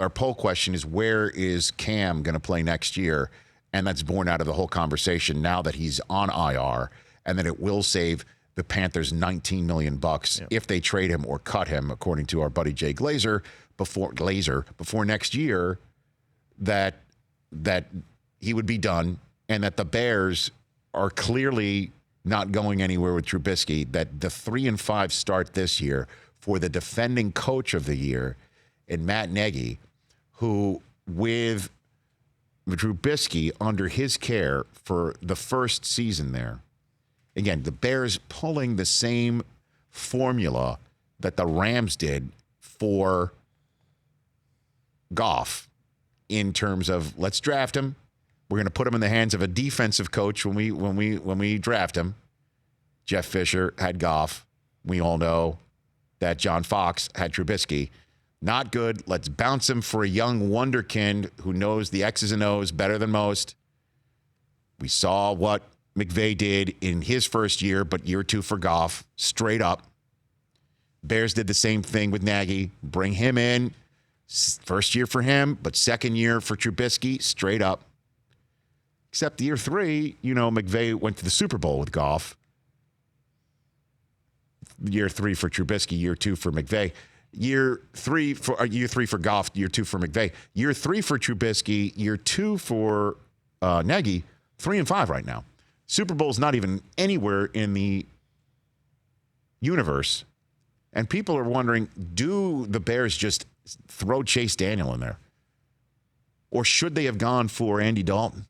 our poll question is, where is Cam going to play next year? And that's born out of the whole conversation now that he's on IR, and that it will save the Panthers $19 million if they trade him or cut him, according to our buddy Jay Glazer, before next year, that he would be done, and that the Bears are clearly not going anywhere with Trubisky, that the 3-5 start this year for the defending coach of the year in Matt Nagy, who with Trubisky under his care for the first season there, again, the Bears pulling the same formula that the Rams did for Goff in terms of, let's draft him. We're going to put him in the hands of a defensive coach when we draft him. Jeff Fisher had Goff. We all know that John Fox had Trubisky. Not good. Let's bounce him for a young wonderkind who knows the X's and O's better than most. We saw what McVay did in his first year, but year two for Goff, straight up. Bears did the same thing with Nagy. Bring him in. First year for him, but second year for Trubisky, straight up. Except year three, McVay went to the Super Bowl with Goff. Year three for Trubisky, year two for McVay. Year three for Goff, year two for McVay. Year three for Trubisky, year two for Nagy, 3-5 right now. Super Bowl's not even anywhere in the universe. And people are wondering, do the Bears just throw Chase Daniel in there? Or should they have gone for Andy Dalton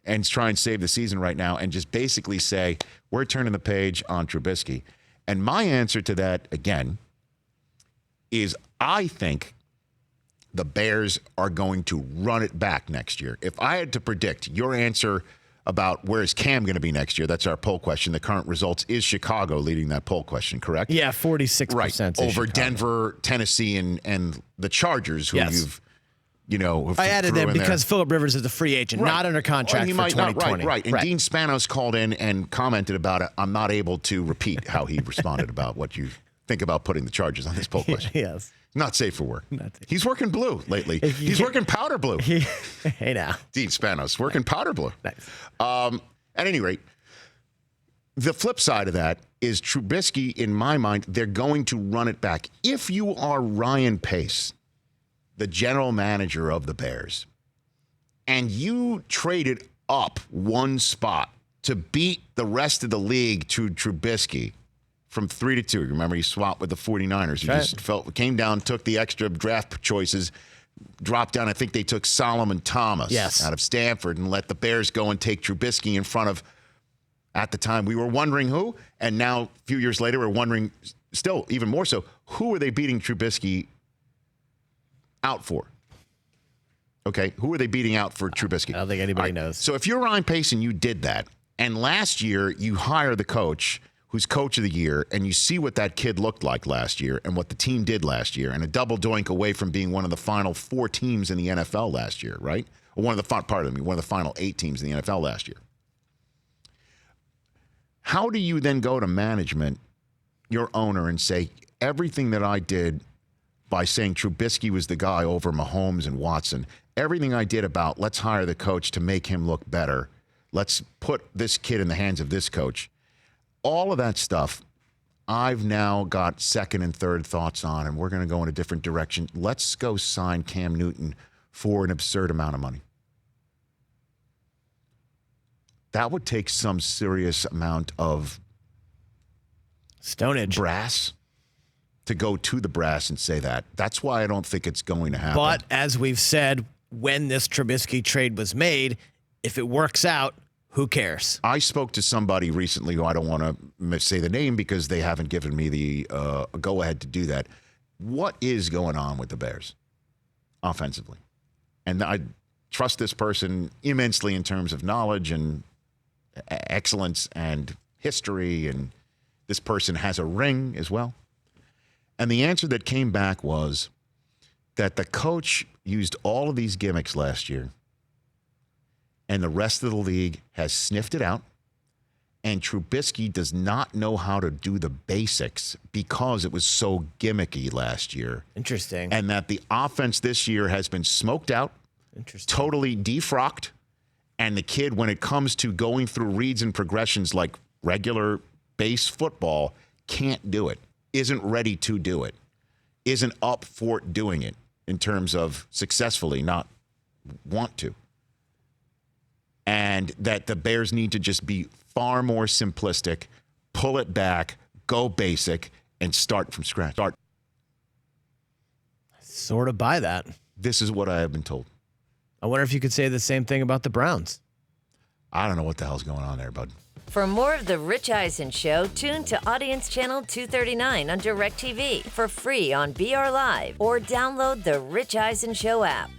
and try and save the season right now and just basically say, we're turning the page on Trubisky? And my answer to that, again, is I think the Bears are going to run it back next year. If I had to predict your answer about where is Cam going to be next year, that's our poll question. The current results is Chicago leading that poll question, correct? Yeah, 46%. Right, over Chicago. Denver, Tennessee, and the Chargers, who I added them because Phillip Rivers is a free agent, not under contract for 2020. Right. And Dean Spanos called in and commented about it. I'm not able to repeat how he responded about what you think about putting the Chargers on this poll question. Yes. Not safe for work. He's working blue lately. He's working powder blue. Hey now. Dean Spanos working powder blue. Nice. At any rate, the flip side of that is Trubisky, in my mind, they're going to run it back. If you are Ryan Pace, the general manager of the Bears, and you traded up one spot to beat the rest of the league to Trubisky from 3-2. Remember, he swapped with the 49ers. He just came down, took the extra draft choices, dropped down. I think they took Solomon Thomas out of Stanford and let the Bears go and take Trubisky in front of, at the time, we were wondering who, and now a few years later, we're wondering still even more so, who are they beating Trubisky out for? Okay, who are they beating out for Trubisky? I don't think anybody knows. So if you're Ryan Pace and you did that, and last year you hire the coach who's coach of the year, and you see what that kid looked like last year and what the team did last year, and a double doink away from being one of the final 4 teams in the NFL last year, right? Or one of the final 8 teams in the NFL last year. How do you then go to management, your owner, and say, everything that I did by saying Trubisky was the guy over Mahomes and Watson, everything I did about let's hire the coach to make him look better, let's put this kid in the hands of this coach, all of that stuff, I've now got second and third thoughts on, and we're going to go in a different direction. Let's go sign Cam Newton for an absurd amount of money. That would take some serious amount of stonage, brass, to go to the brass and say that. That's why I don't think it's going to happen. But as we've said, when this Trubisky trade was made, if it works out, who cares? I spoke to somebody recently who I don't want to say the name because they haven't given me the go-ahead to do that. What is going on with the Bears offensively? And I trust this person immensely in terms of knowledge and excellence and history, and this person has a ring as well. And the answer that came back was that the coach used all of these gimmicks last year, and the rest of the league has sniffed it out, And Trubisky does not know how to do the basics because it was so gimmicky last year. Interesting. And that the offense this year has been smoked out, totally defrocked. And the kid, when it comes to going through reads and progressions like regular base football, can't do it, isn't ready to do it, isn't up for doing it in terms of successfully, not want to. And that the Bears need to just be far more simplistic, pull it back, go basic, and start from scratch. Sort of buy that. This is what I have been told. I wonder if you could say the same thing about the Browns. I don't know what the hell's going on there, bud. For more of The Rich Eisen Show, tune to Audience Channel 239 on DirecTV for free on BR Live or download The Rich Eisen Show app.